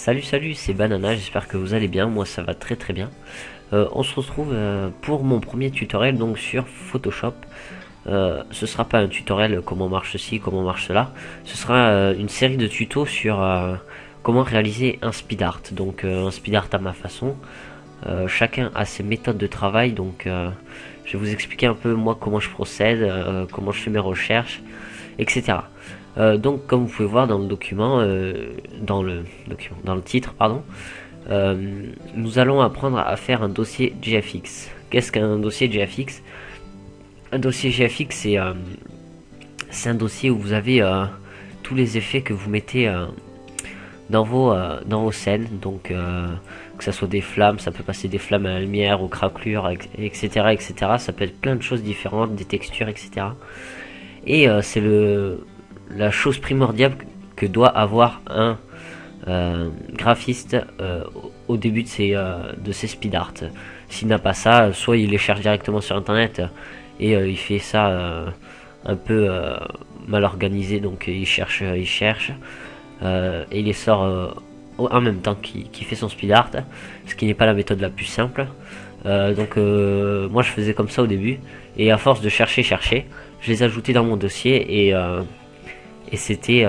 Salut, c'est Banana, j'espère que vous allez bien, moi ça va très très bien. On se retrouve pour mon premier tutoriel donc sur Photoshop. Ce sera pas un tutoriel comment marche ceci, comment marche cela, ce sera une série de tutos sur comment réaliser un speed art. Donc un speed art à ma façon, chacun a ses méthodes de travail, donc je vais vous expliquer un peu moi comment je procède, comment je fais mes recherches, etc. Donc comme vous pouvez voir dans le document, dans le titre, pardon, nous allons apprendre à faire un dossier GFX. Qu'est-ce qu'un dossier GFX? Un dossier GFX, c'est un dossier où vous avez tous les effets que vous mettez dans vos scènes. Donc que ça soit des flammes, ça peut passer des flammes à la lumière, aux craquelures, etc., etc. Ça peut être plein de choses différentes, des textures, etc. Et c'est la chose primordiale que doit avoir un graphiste au début de ses speed art. S'il n'a pas ça, soit il les cherche directement sur internet et il fait ça un peu mal organisé, donc il cherche et il les sort en même temps qu'il fait son speed art, ce qui n'est pas la méthode la plus simple. Donc moi je faisais comme ça au début, et à force de chercher, je les ajoutais dans mon dossier, et c'était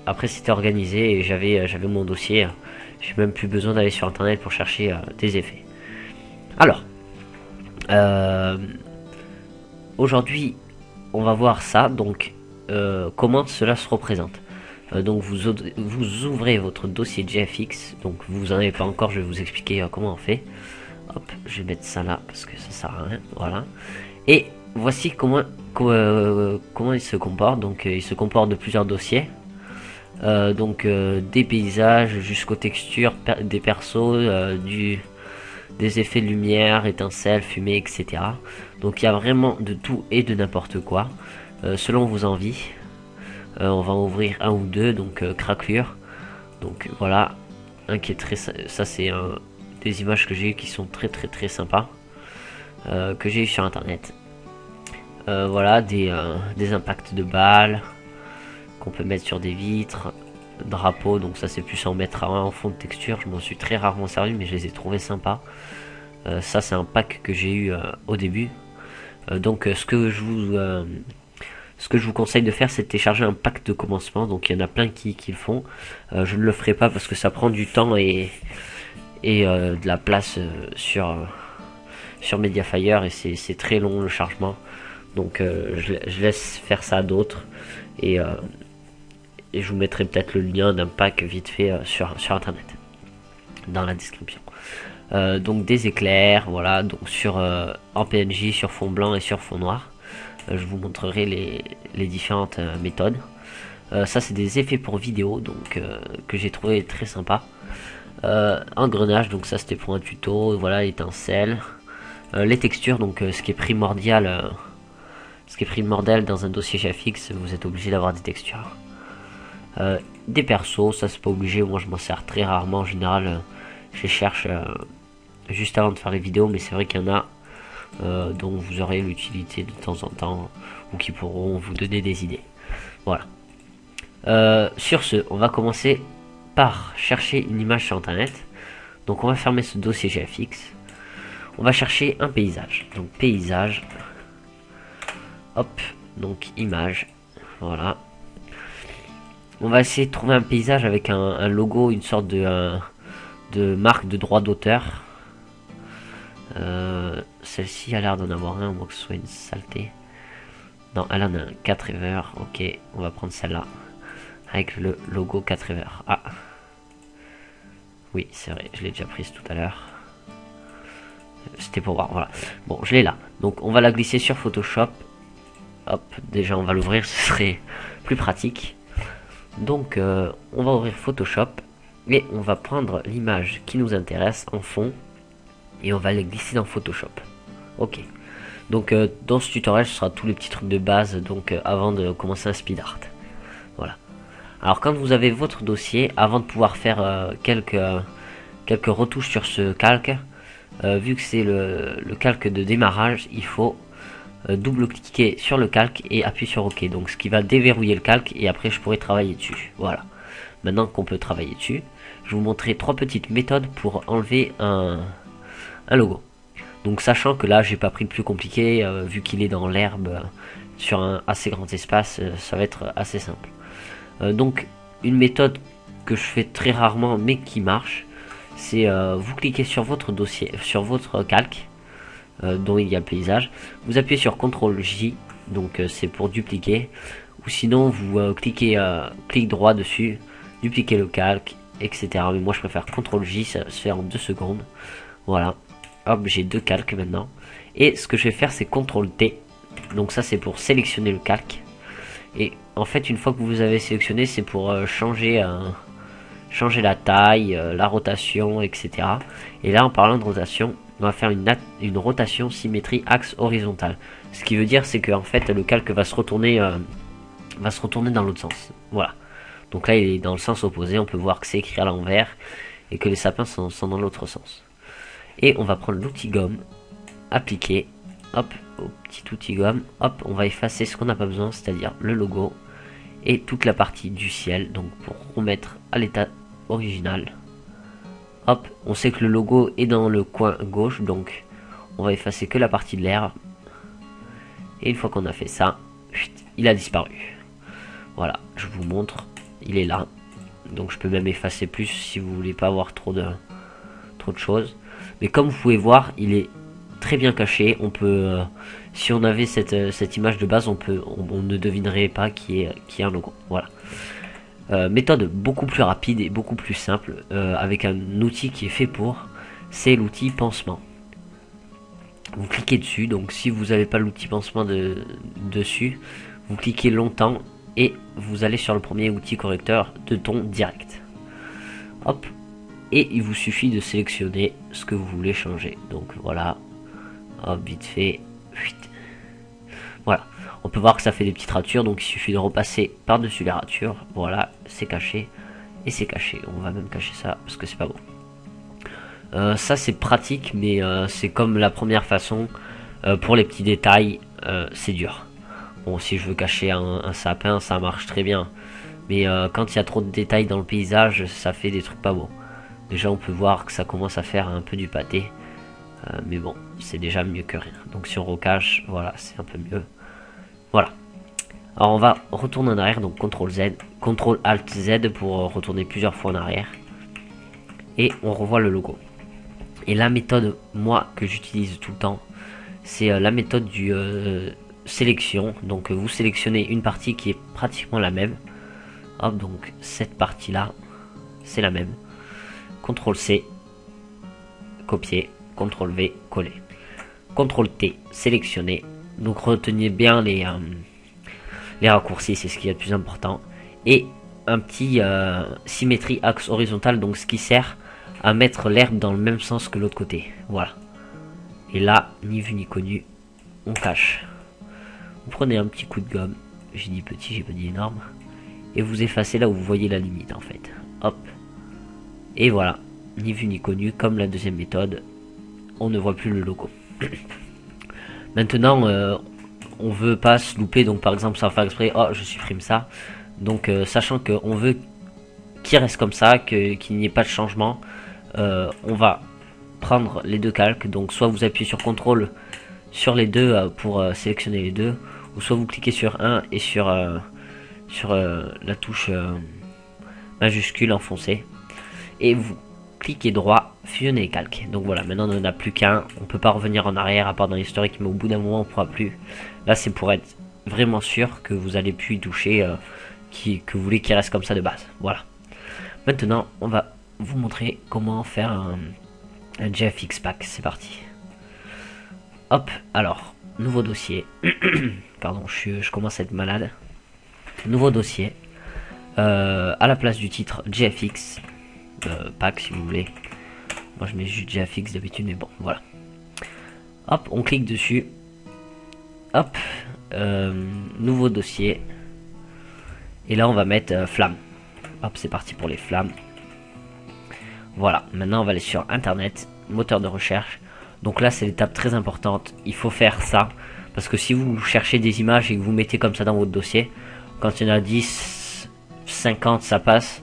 après c'était organisé, et j'avais mon dossier. J'ai même plus besoin d'aller sur internet pour chercher des effets. Alors aujourd'hui on va voir ça, donc comment cela se représente. Donc vous ouvrez votre dossier GFX, donc vous en avez pas encore, je vais vous expliquer comment on fait. Hop, je vais mettre ça là parce que ça sert à rien, voilà. Et voici comment il se comporte. Donc il se comporte de plusieurs dossiers, des paysages jusqu'aux textures, des persos, des effets de lumière, étincelles, fumée, etc. Donc il y a vraiment de tout et de n'importe quoi, selon vos envies. On va ouvrir un ou deux, donc craquelure. Donc voilà, un qui est très, ça c'est des images que j'ai eues qui sont très sympas, que j'ai eu sur internet. Voilà, des impacts de balles qu'on peut mettre sur des vitres, drapeaux, donc ça c'est plus en mettre en fond de texture. Je m'en suis très rarement servi, mais je les ai trouvés sympas. Ça c'est un pack que j'ai eu au début. Donc ce que je vous conseille de faire, c'est de télécharger un pack de commencement. Donc il y en a plein qui le font. Je ne le ferai pas parce que ça prend du temps et de la place sur Mediafire, et c'est très long le chargement. Donc je laisse faire ça à d'autres, et je vous mettrai peut-être le lien d'un pack vite fait sur internet dans la description. Donc des éclairs, voilà, donc en PNJ, sur fond blanc et sur fond noir. Je vous montrerai les différentes méthodes. Ça c'est des effets pour vidéo, donc que j'ai trouvé très sympa. Engrenage, donc ça c'était pour un tuto, voilà, étincelles. Les textures, donc ce qui est primordial dans un dossier GFX, vous êtes obligé d'avoir des textures. Des persos, ça c'est pas obligé, moi je m'en sers très rarement, en général je les cherche juste avant de faire les vidéos, mais c'est vrai qu'il y en a dont vous aurez l'utilité de temps en temps, ou qui pourront vous donner des idées. Voilà. Sur ce, on va commencer par chercher une image sur internet. Donc on va fermer ce dossier GFX. On va chercher un paysage. Donc paysage. Hop, donc image. Voilà. On va essayer de trouver un paysage avec un logo, une sorte de marque de droit d'auteur. Celle-ci a l'air d'en avoir un, au moins que ce soit une saleté. Non, elle en a un, Cat River. Ok, on va prendre celle-là avec le logo Cat River. Ah, oui, c'est vrai, je l'ai déjà prise tout à l'heure. C'était pour voir, voilà. Bon, je l'ai là. Donc on va la glisser sur Photoshop. Hop, déjà on va l'ouvrir, ce serait plus pratique. Donc on va ouvrir Photoshop et on va prendre l'image qui nous intéresse en fond, et on va la glisser dans Photoshop. Ok. Donc dans ce tutoriel, ce sera tous les petits trucs de base, donc avant de commencer un speed art. Voilà. Alors quand vous avez votre dossier, avant de pouvoir faire quelques retouches sur ce calque, vu que c'est le calque de démarrage, il faut double-cliquer sur le calque et appuyer sur OK. Donc ce qui va déverrouiller le calque, et après je pourrai travailler dessus. Voilà. Maintenant qu'on peut travailler dessus, je vais vous montrer 3 petites méthodes pour enlever un logo. Donc sachant que là j'ai pas pris le plus compliqué, vu qu'il est dans l'herbe sur un assez grand espace, ça va être assez simple. Donc une méthode que je fais très rarement mais qui marche, c'est vous cliquez sur votre dossier, sur votre calque dont il y a le paysage, vous appuyez sur CTRL J, donc c'est pour dupliquer, ou sinon vous cliquez clic droit dessus, dupliquer le calque, etc. Mais moi je préfère CTRL J, ça se fait en 2 secondes. Voilà. Hop, j'ai 2 calques maintenant. Et ce que je vais faire, c'est CTRL T. Donc ça, c'est pour sélectionner le calque. Et en fait, une fois que vous avez sélectionné, c'est pour changer la taille, la rotation, etc. Et là, en parlant de rotation, on va faire une rotation symétrie axe horizontal. Ce qui veut dire, c'est que en fait, le calque va se retourner dans l'autre sens. Voilà. Donc là, il est dans le sens opposé. On peut voir que c'est écrit à l'envers et que les sapins sont dans l'autre sens. Et on va prendre l'outil gomme, appliquer, hop, au petit outil gomme, hop, on va effacer ce qu'on n'a pas besoin, c'est-à-dire le logo et toute la partie du ciel, donc pour remettre à l'état original. Hop, on sait que le logo est dans le coin gauche, donc on va effacer que la partie de l'air. Et une fois qu'on a fait ça, il a disparu. Voilà, je vous montre, il est là. Donc je peux même effacer plus si vous voulez pas avoir trop de choses. Mais comme vous pouvez voir, il est très bien caché. On peut, si on avait cette image de base, on ne devinerait pas qui est un logo. Voilà. Méthode beaucoup plus rapide et beaucoup plus simple, avec un outil qui est fait pour, c'est l'outil pansement. Vous cliquez dessus, donc si vous n'avez pas l'outil pansement dessus, vous cliquez longtemps et vous allez sur le premier outil correcteur de ton direct. Hop. Et il vous suffit de sélectionner ce que vous voulez changer. Donc voilà, hop, vite fait. Voilà, on peut voir que ça fait des petites ratures, donc il suffit de repasser par dessus les ratures. Voilà, c'est caché et c'est caché. On va même cacher ça parce que c'est pas beau. Ça c'est pratique, mais c'est comme la première façon. Pour les petits détails, c'est dur. Bon, si je veux cacher un sapin, ça marche très bien, mais quand il y a trop de détails dans le paysage, ça fait des trucs pas beaux. Déjà on peut voir que ça commence à faire un peu du pâté, mais bon, c'est déjà mieux que rien. Donc si on recache, voilà, c'est un peu mieux. Voilà. Alors on va retourner en arrière, donc CTRL Z, CTRL ALT Z pour retourner plusieurs fois en arrière. Et on revoit le logo. Et la méthode, moi, que j'utilise tout le temps, c'est la méthode du sélection. Donc vous sélectionnez une partie qui est pratiquement la même. Hop, donc cette partie-là, c'est la même. CTRL C, copier, CTRL V, coller. CTRL T, sélectionner. Donc retenez bien les raccourcis, c'est ce qui est le plus important. Et un petit symétrie axe horizontal, donc ce qui sert à mettre l'herbe dans le même sens que l'autre côté. Voilà. Et là, ni vu ni connu, on cache. Vous prenez un petit coup de gomme, j'ai dit petit, j'ai pas dit énorme, et vous effacez là où vous voyez la limite en fait. Hop. Et voilà, ni vu ni connu, comme la deuxième méthode, on ne voit plus le logo. Maintenant, on veut pas se louper, donc par exemple sans faire exprès, oh je supprime ça. Donc sachant qu'on veut qu'il reste comme ça, qu'il n'y ait pas de changement, on va prendre les deux calques. Donc soit vous appuyez sur CTRL sur les deux pour sélectionner les deux, ou soit vous cliquez sur un et sur la touche majuscule enfoncée. Et vous cliquez droit, fusionner les calques. Donc voilà, maintenant on n'en a plus qu'un, on peut pas revenir en arrière à part dans l'historique, mais au bout d'un moment on pourra plus. Là c'est pour être vraiment sûr que vous allez plus y toucher, que vous voulez qu'il reste comme ça de base. Voilà. Maintenant on va vous montrer comment faire un GFX pack, c'est parti. Hop, alors, nouveau dossier. Pardon, je commence à être malade. Nouveau dossier. À la place du titre GFX pack si vous voulez. Moi je mets juste GFX d'habitude, mais bon, voilà. Hop, on clique dessus. Hop, nouveau dossier. Et là on va mettre flamme. Hop, c'est parti pour les flammes. Voilà, maintenant on va aller sur internet, moteur de recherche. Donc là c'est l'étape très importante, il faut faire ça. Parce que si vous cherchez des images et que vous mettez comme ça dans votre dossier, quand il y en a 10, 50 ça passe.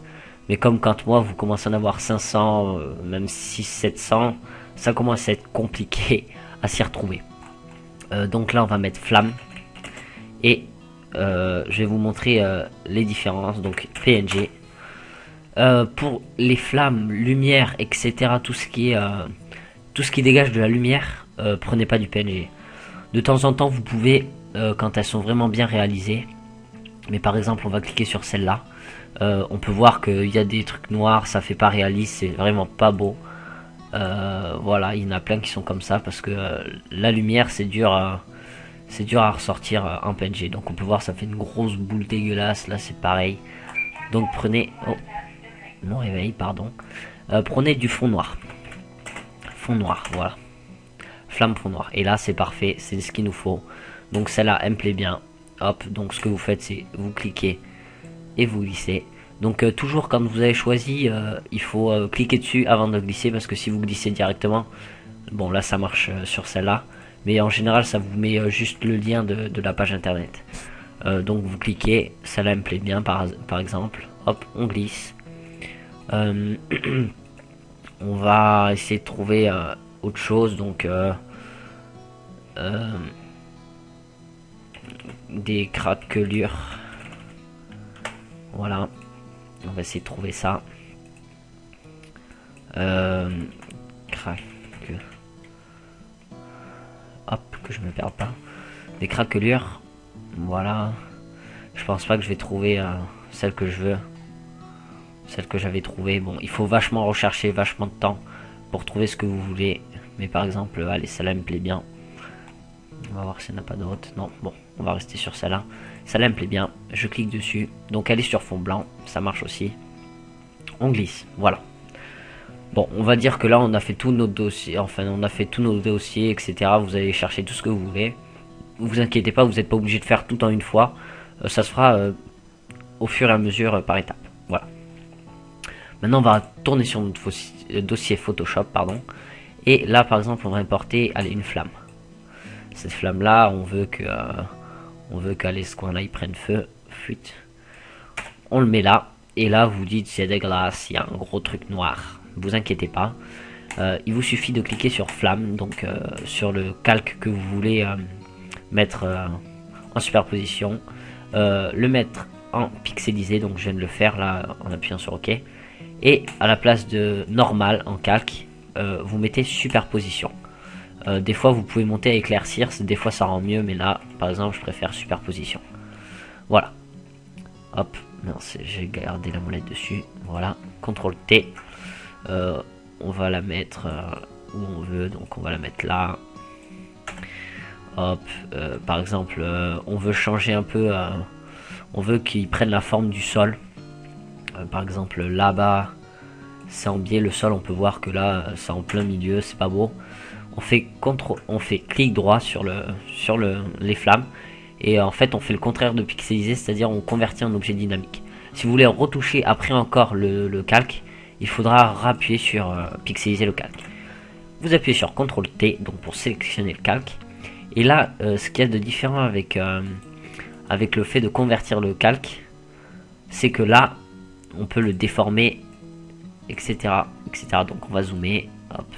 Mais comme quand moi vous commencez à en avoir 500, même 600-700, ça commence à être compliqué à s'y retrouver. Donc là on va mettre flamme. Et je vais vous montrer les différences. Donc PNG. Pour les flammes, lumière, etc. Tout ce qui dégage de la lumière, prenez pas du PNG. De temps en temps vous pouvez, quand elles sont vraiment bien réalisées. Mais par exemple on va cliquer sur celle-là. On peut voir qu'il y a des trucs noirs, ça fait pas réaliste, c'est vraiment pas beau. Voilà, il y en a plein qui sont comme ça parce que la lumière c'est dur à ressortir en PNG. Donc on peut voir ça fait une grosse boule dégueulasse. Là c'est pareil. Donc prenez, oh, mon réveil, pardon. Prenez du fond noir. Fond noir, voilà. Flamme fond noir. Et là c'est parfait, c'est ce qu'il nous faut. Donc celle-là elle me plaît bien. Hop, donc ce que vous faites c'est vous cliquez et vous glissez. Donc toujours quand vous avez choisi, il faut cliquer dessus avant de glisser, parce que si vous glissez directement, bon là ça marche sur celle-là, mais en général ça vous met juste le lien de la page internet. Donc vous cliquez, celle-là me plaît bien par exemple, hop on glisse. On va essayer de trouver autre chose, donc des craquelures. Voilà, on va essayer de trouver ça. Hop, que je me perde pas. Des craquelures. Voilà. Je pense pas que je vais trouver celle que je veux. Celle que j'avais trouvée. Bon, il faut vachement rechercher, vachement de temps pour trouver ce que vous voulez. Mais par exemple, allez, celle-là me plaît bien. On va voir s'il n'y en a pas d'autres. Non, bon, on va rester sur celle-là. Celle-là me plaît bien. Je clique dessus. Donc elle est sur fond blanc. Ça marche aussi. On glisse. Voilà. Bon, on va dire que là, on a fait tous nos dossiers. Enfin, on a fait tous nos dossiers, etc. Vous allez chercher tout ce que vous voulez. Vous inquiétez pas, vous n'êtes pas obligé de faire tout en une fois. Ça se fera au fur et à mesure par étapes. Voilà. Maintenant, on va tourner sur notre dossier Photoshop, pardon. Et là, par exemple, on va importer, allez, une flamme. Cette flamme là, on veut qu'allez, ce coin là il prenne feu. Fuite. On le met là. Et là vous dites c'est dégueulasse, il y a un gros truc noir. Vous inquiétez pas. Il vous suffit de cliquer sur flamme, donc sur le calque que vous voulez mettre en superposition. Le mettre en pixelisé, donc je viens de le faire là en appuyant sur OK. Et à la place de normal en calque, vous mettez superposition. Des fois vous pouvez monter à éclaircir, des fois ça rend mieux, mais là par exemple je préfère superposition. Voilà. Hop, mince, j'ai gardé la molette dessus. Voilà, CTRL T. On va la mettre où on veut, donc on va la mettre là. Hop, par exemple, on veut changer un peu, on veut qu'il prenne la forme du sol. Par exemple, là-bas, c'est en biais le sol, on peut voir que là, c'est en plein milieu, c'est pas beau. On fait clic droit sur les flammes. Et en fait on fait le contraire de pixeliser, c'est-à-dire on convertit en objet dynamique. Si vous voulez retoucher après encore le calque, il faudra rappuyer sur pixeliser le calque. Vous appuyez sur CTRL T donc pour sélectionner le calque. Et là ce qu'il y a de différent avec le fait de convertir le calque, c'est que là on peut le déformer, etc. Donc on va zoomer, hop,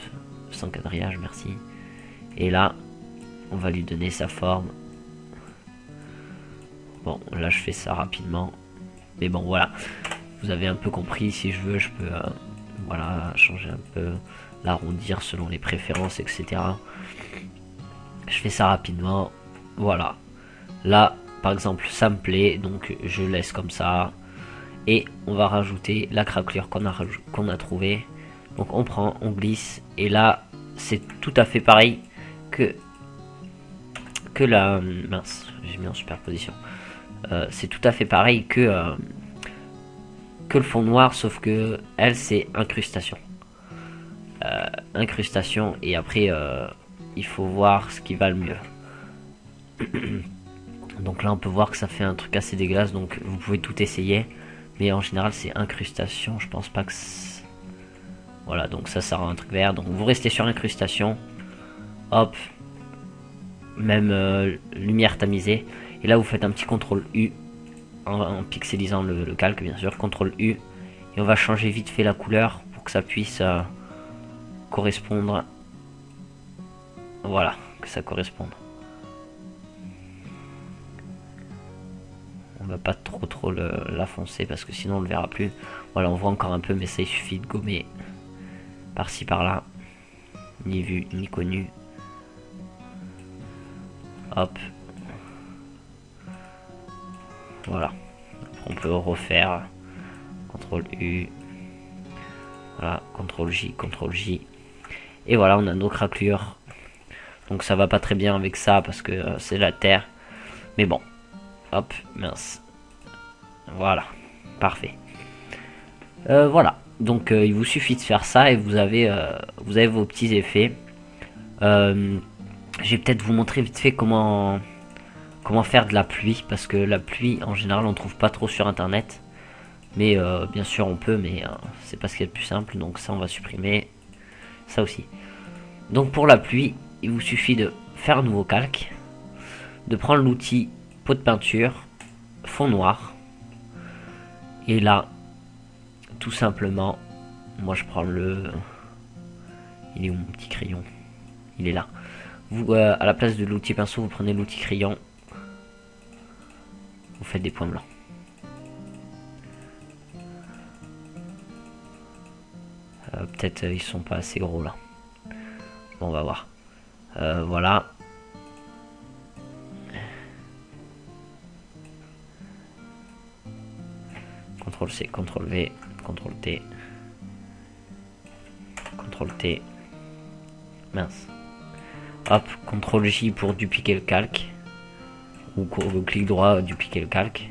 sans quadrillage, merci. Et là on va lui donner sa forme. Bon, là je fais ça rapidement. Mais bon, voilà. Vous avez un peu compris. Si je veux, je peux voilà, changer un peu, l'arrondir selon les préférences, etc. Je fais ça rapidement. Voilà. Là, par exemple, ça me plaît. Donc, je laisse comme ça. Et on va rajouter la craquelure qu'on a trouvé. Donc, on prend, on glisse. Et là, c'est tout à fait pareil que la... Mince, j'ai mis en superposition. C'est tout à fait pareil que le fond noir, sauf que elle c'est incrustation. Incrustation, et après il faut voir ce qui va le mieux. Donc là on peut voir que ça fait un truc assez dégueulasse, donc vous pouvez tout essayer, mais en général c'est incrustation. Je pense pas que voilà, donc ça rend un truc vert, donc vous restez sur incrustation, hop, même lumière tamisée. Et là vous faites un petit CTRL U en pixelisant le calque bien sûr, CTRL U, Et on va changer vite fait la couleur pour que ça puisse correspondre. Voilà, que ça corresponde. On va pas trop la foncer parce que sinon on le verra plus. Voilà, on voit encore un peu, mais ça il suffit de gommer par-ci par-là. Ni vu, ni connu. Hop. Voilà. Après, on peut refaire. CTRL U. Voilà, CTRL J, CTRL J. Et voilà, on a nos craquelures. Donc ça va pas très bien avec ça parce que c'est la terre. Mais bon. Hop, mince. Voilà, parfait. Voilà. Donc il vous suffit de faire ça et vous avez vos petits effets. Je vais peut-être vous montrer vite fait comment faire de la pluie, parce que la pluie en général on trouve pas trop sur internet. Mais bien sûr on peut, mais c'est pas ce qui est le plus simple, donc ça on va supprimer. Ça aussi. Donc pour la pluie, il vous suffit de faire un nouveau calque, de prendre l'outil pot de peinture, fond noir, et là, tout simplement, moi je prends le... Il est où mon petit crayon? Il est là. Vous, à la place de l'outil pinceau, vous prenez l'outil crayon, vous faites des points blancs. Peut-être ils sont pas assez gros là. Bon, on va voir. Voilà. CTRL C, CTRL V, CTRL T. CTRL T. Mince. Hop, CTRL J pour dupliquer le calque. Ou clic droit, dupliquer le calque.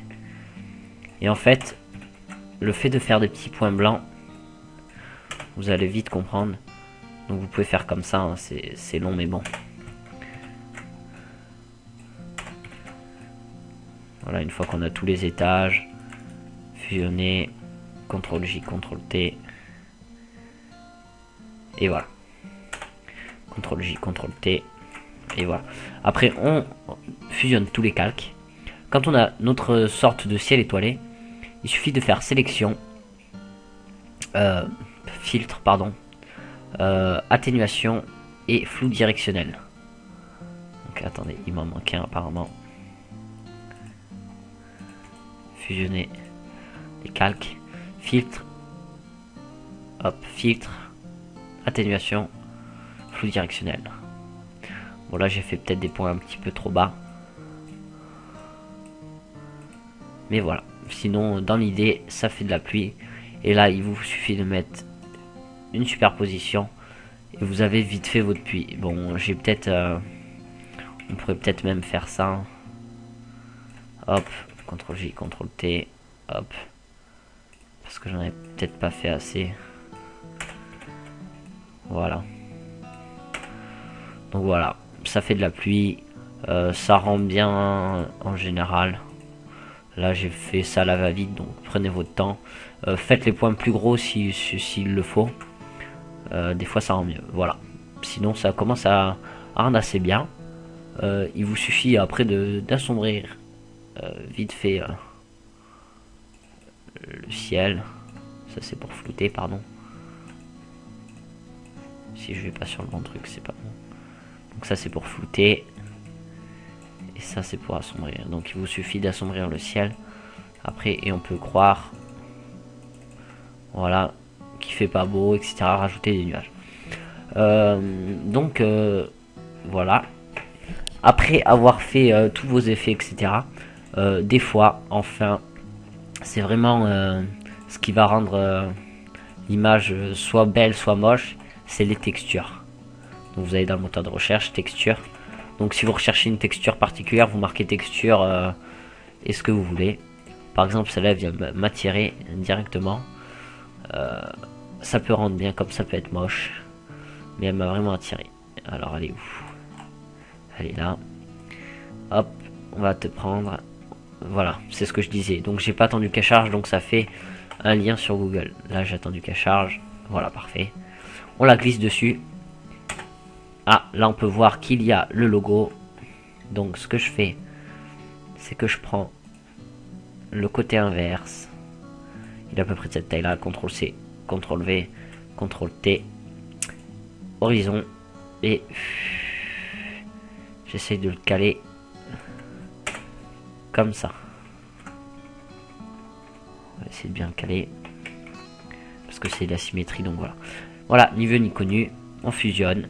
Et en fait, le fait de faire des petits points blancs, vous allez vite comprendre. Donc vous pouvez faire comme ça, hein, c'est long mais bon. Voilà, une fois qu'on a tous les étages, fusionner, CTRL J, CTRL T. Et voilà. CTRL J, CTRL T. Et voilà. Après, on fusionne tous les calques. Quand on a notre sorte de ciel étoilé, il suffit de faire sélection, filtre, pardon, atténuation et flou directionnel. Donc attendez, il m'en manquait un apparemment. Fusionner les calques, filtre, hop, filtre, atténuation, flou directionnel. Bon là j'ai fait peut-être des points un petit peu trop bas. Mais voilà, sinon dans l'idée ça fait de la pluie. Et là il vous suffit de mettre une superposition et vous avez vite fait votre pluie. Bon j'ai peut-être... on pourrait peut-être même faire ça. Hop, CTRL J, CTRL T, hop. Parce que j'en ai peut-être pas fait assez. Voilà. Donc voilà, ça fait de la pluie. Ça rend bien en général. Là j'ai fait ça à la va-vite, donc prenez votre temps. Faites les points plus gros s'il le faut. Des fois ça rend mieux. Voilà. Sinon ça commence à rendre assez bien. Il vous suffit après d'assombrir vite fait le ciel. Ça c'est pour flouter, pardon. Si je vais pas sur le bon truc, c'est pas bon. Donc ça c'est pour flouter. Et ça c'est pour assombrir. Donc il vous suffit d'assombrir le ciel. Après, et on peut croire, voilà, qu'il fait pas beau, etc. Rajouter des nuages. Donc voilà. Après avoir fait tous vos effets, etc. Des fois, enfin, c'est vraiment ce qui va rendre l'image soit belle, soit moche, c'est les textures. Donc vous allez dans le moteur de recherche, texture. Donc si vous recherchez une texture particulière, vous marquez texture et ce que vous voulez. Par exemple, celle-là vient m'attirer directement. Ça peut rendre bien comme ça peut être moche. Mais elle m'a vraiment attiré. Alors elle est où? Elle est là. Hop, on va te prendre. Voilà, c'est ce que je disais. Donc j'ai pas attendu qu'elle charge, donc ça fait un lien sur Google. Là j'ai attendu qu'elle charge. Voilà, parfait. On la glisse dessus. Ah, là on peut voir qu'il y a le logo. Donc ce que je fais, c'est que je prends le côté inverse. Il est à peu près de cette taille là. CTRL C, CTRL V, CTRL T, horizon, et j'essaye de le caler comme ça. On va essayer de bien le caler parce que c'est de la symétrie, donc voilà. Voilà, ni vu ni connu, on fusionne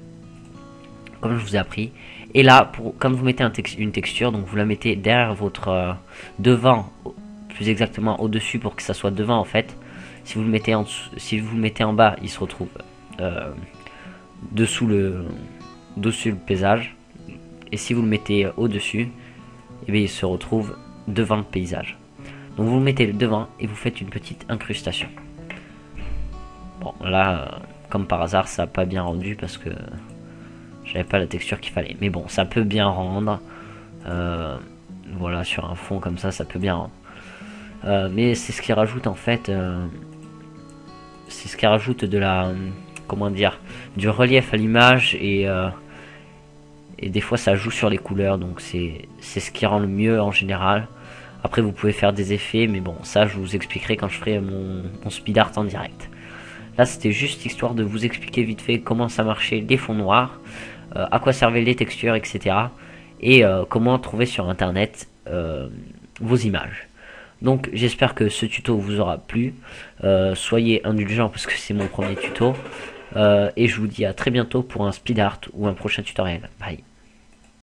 comme je vous ai appris. Et là, quand vous mettez une texture, donc vous la mettez derrière votre devant, plus exactement au-dessus pour que ça soit devant en fait. Si vous le mettez en dessous, si vous le mettez en bas, il se retrouve dessous le paysage. Et si vous le mettez au-dessus, et bien il se retrouve devant le paysage. Donc vous le mettez devant et vous faites une petite incrustation. Bon là, comme par hasard, ça n'a pas bien rendu parce que j'avais pas la texture qu'il fallait. Mais bon, ça peut bien rendre. Voilà, sur un fond comme ça peut bien rendre. Mais c'est ce qui rajoute en fait, c'est ce qui rajoute de la, comment dire, du relief à l'image et des fois ça joue sur les couleurs. Donc c'est ce qui rend le mieux en général. Après vous pouvez faire des effets, mais bon ça je vous expliquerai quand je ferai mon speed art en direct. Là c'était juste histoire de vous expliquer vite fait comment ça marchait les fonds noirs, à quoi servaient les textures, etc. Et comment trouver sur internet vos images. Donc j'espère que ce tuto vous aura plu. Soyez indulgents parce que c'est mon premier tuto. Et je vous dis à très bientôt pour un speed art ou un prochain tutoriel. Bye.